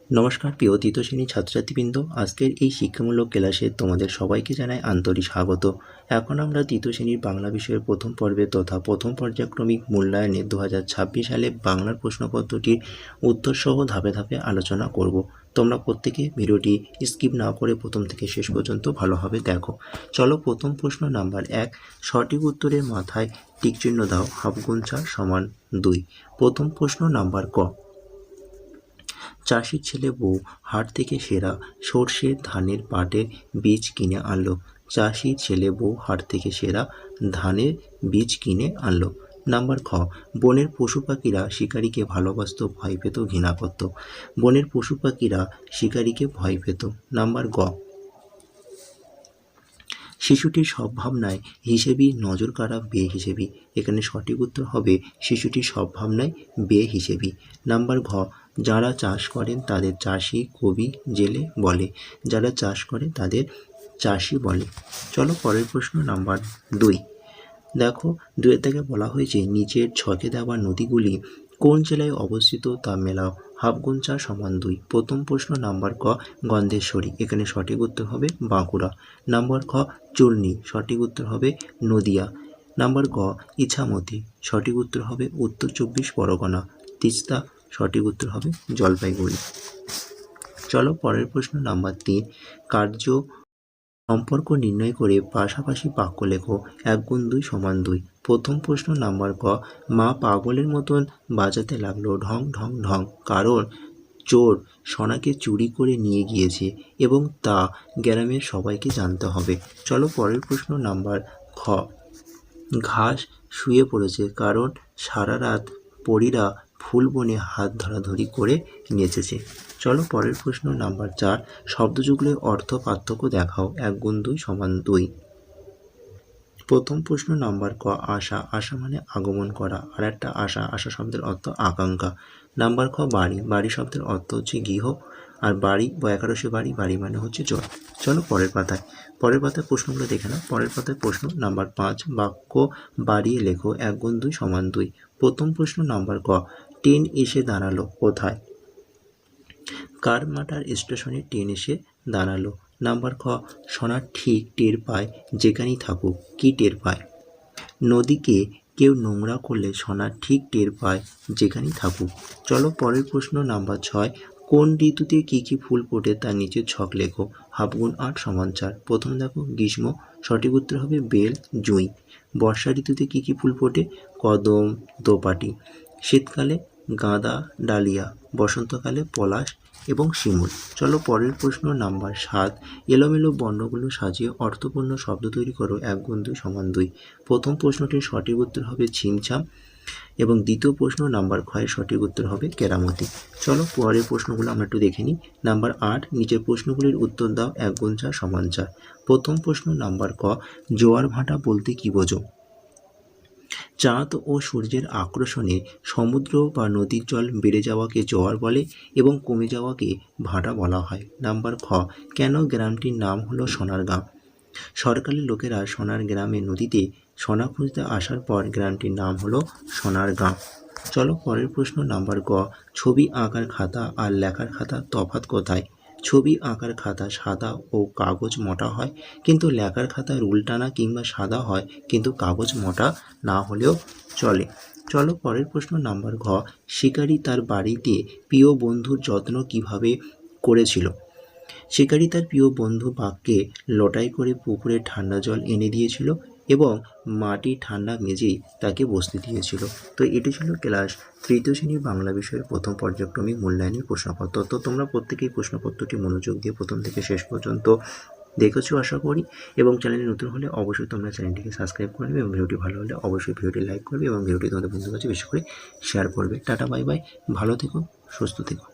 নমস্কার প্রিয় তৃতীয় শ্রেণীর ছাত্রছাত্রীবৃন্দ, আজকের এই শিক্ষামূলক ক্লাসে তোমাদের সবাইকে জানাই আন্তরিক স্বাগত। এখন আমরা তৃতীয় শ্রেণীর বাংলা বিষয়ের প্রথম পর্বে তথা প্রথম পর্যায়ক্রমিক মূল্যায়নে 2026 সালে বাংলার প্রশ্নপত্রটির উত্তরসহ ধাপে ধাপে আলোচনা করব। তোমরা প্রত্যেকে ভিডিওটি স্কিপ না করে প্রথম থেকে শেষ পর্যন্ত ভালোভাবে দেখো। চলো, প্রথম প্রশ্ন নাম্বার 1, সঠিক উত্তরের মাথায় টিকচিহ্ন দাও। হাফগুণ 4 = 2। প্রথম প্রশ্ন নাম্বার ক, চাষির ছেলে বউ হাট থেকে সেরা সরষে ধানের পাটের বীজ কিনে আনলো। চাষির ছেলে বউ হাট থেকে সেরা ধানের বীজ কিনে আনলো। নাম্বার খ, বনের পশু পাখিরা শিকারীকে ভালোবাসত, ভয় পেত, ঘৃণা করত। বনের পশু পাখিরা শিকারীকে ভয় পেত। নাম্বার গ, শিশুটির সব ভাবনায় হিসেবি নজর কাড়া বেহিসেবি। এখানে সঠিক উত্তর হবে শিশুটির সব ভাবনায় বেহিসেবি। নাম্বার ঘ, যারা চাষ করেন তাদের চাষি, কবি, জেলে বলে। যারা চাষ করে তাদের চাষি বলে। চলো পরের প্রশ্ন নাম্বার 2। দেখো, 2 থেকে বলা হয়েছে নিচের ছকে দেওয়া নদীগুলি কোন জেলায় অবস্থিত তা মেলাও। হাফগুণ 4 = 2। প্রথম প্রশ্ন নাম্বার ক, গন্ধেশ্বরী। এখানে সঠিক উত্তর হবে বাঁকুড়া। নাম্বার খ, চূর্ণী। সঠিক উত্তর হবে নদিয়া। নাম্বার গ, ইছামতি। সঠিক উত্তর হবে উত্তর 24 পরগনা। তিস্তা। সঠিক উত্তর হবে জলপাইগুড়ি। চলো পরের প্রশ্ন নাম্বার 3, কার্য সম্পর্ক নির্ণয় করে পাশাপাশি বাক্য লেখো। 1 × 2 = 2। প্রথম প্রশ্ন নাম্বার ক, মা পাগলের মতন বাজাতে লাগলো ঢং ঢং ঢং, কারণ চোর সোনাকে চুরি করে নিয়ে গিয়েছে এবং তা গ্রামের সবাইকে জানতে হবে। চলো পরের প্রশ্ন নাম্বার খ, ঘাস শুয়ে পড়েছে কারণ সারা রাত পরীরা ফুল বনে হাত ধরাধরি করে নেচেছে। চলো পরের প্রশ্ন নাম্বার 4, শব্দযুগলের অর্থ পার্থক্য দেখাও। 1 × 2 = 2। প্রথম প্রশ্ন নাম্বার ক, আশা। আশা মানে আগমন করা। আর একটা আশা, আশা শব্দের অর্থ আকাঙ্ক্ষা। নাম্বার খ, বাড়ি। বাড়ি শব্দের অর্থ হচ্ছে গৃহ। আর বাড়ি বা একাদশে বাড়ি, বাড়ি মানে হচ্ছে জল। চলো পরের পাতায় প্রশ্নগুলো দেখে নাও। পরের পাতায় প্রশ্ন নাম্বার 5, বাক্য বাড়িয়ে লেখো। 1 × 2 = 2। প্রথম প্রশ্ন নাম্বার ক, ট্রেন এসে দাঁড়ালো কোথায়? কারমাটার স্টেশনে ট্রেন এসে দাঁড়ালো। নাম্বার খ, সোনা ঠিক টের পায় যেখানেই থাকুক। কি টের পায়? নদীকে কেউ নোংরা করলে সোনা ঠিক টের পায় যেখানেই থাকুক। চলো পরের প্রশ্ন নাম্বার 6, কোন ঋতুতে কী কী ফুল ফোটে তার নিচের ছক লেখো। হাফগুণ 8 = 4। প্রথম দেখো গ্রীষ্ম। সঠিক উত্তর হবে বেল, জুঁই। বর্ষা ঋতুতে কী কী ফুল ফোটে? কদম, দোপাটি। শীতকালে গাঁদা, ডালিয়া। বসন্তকালে পলাশ এবং শিমুল। চলো পরের প্রশ্ন নাম্বার 7, এলোমেলো বর্ণগুলো সাজিয়ে অর্থপূর্ণ শব্দ তৈরি করো। 1 × 2 = 2। প্রথম প্রশ্নটির সঠিক উত্তর হবে ছিমছাম এবং দ্বিতীয় প্রশ্ন নাম্বার খ এর সঠিক উত্তর হবে কেরামতি। চলো পরের প্রশ্নগুলো আমরা একটু দেখে নিই। নাম্বার 8, নিচের প্রশ্নগুলির উত্তর দাও। 1 × 4 = 4। প্রথম প্রশ্ন নাম্বার ক, জোয়ার ভাটা বলতে কী বোঝো? চাঁদ ও সূর্যের আকর্ষণে সমুদ্র বা নদীর জল বেড়ে যাওয়াকে জোয়ার বলে এবং কমে যাওয়াকে ভাটা বলা হয়। নাম্বার খ, কেন গ্রামটির নাম হলো সোনারগাঁ? সরকারি লোকেরা সোনার গ্রামে নদীতে সোনা খুঁজতে আসার পর গ্রামটির নাম হলো সোনারগাঁ। চলো পরের প্রশ্ন নাম্বার গ, ছবি আঁকার খাতা আর লেখার খাতার তফাৎ কোথায়? ছবি আঁকার খাতা সাদা ও কাগজ মোটা হয়, কিন্তু লেখার খাতা রুল টানা কিংবা সাদা হয়, কিন্তু কাগজ মোটা না হলেও চলে। চলো পরের প্রশ্ন নাম্বার ঘ, শিকারী তার বাড়িতে প্রিয় বন্ধুর যত্ন কিভাবে করেছিল? শিকারী তার প্রিয় বন্ধু বাঘকে লটাই করে পুকুরে ঠান্ডা জল এনে দিয়েছিল এবং মাটির ঠান্ডা মেঝেই তাকে বসতে দিয়েছিল। তো এটি ছিল ক্লাস তৃতীয় শ্রেণীর বাংলা বিষয়ের প্রথম পর্যায়ক্রমিক মূল্যায়নের প্রশ্নপত্র। তো তোমরা প্রত্যেকেই প্রশ্নপত্রটি মনোযোগ দিয়ে প্রথম থেকে শেষ পর্যন্ত দেখেছো আশা করি, এবং চ্যানেলে নতুন হলে অবশ্যই তোমরা চ্যানেলটিকে সাবস্ক্রাইব করবে এবং ভিডিওটি ভালো হলে অবশ্যই ভিডিওটি লাইক করবে এবং ভিডিওটি তোমাদের বন্ধুদের কাছে বেশি করে শেয়ার করবে। টাটা, বাই বাই, ভালো থেকো, সুস্থ থেকো।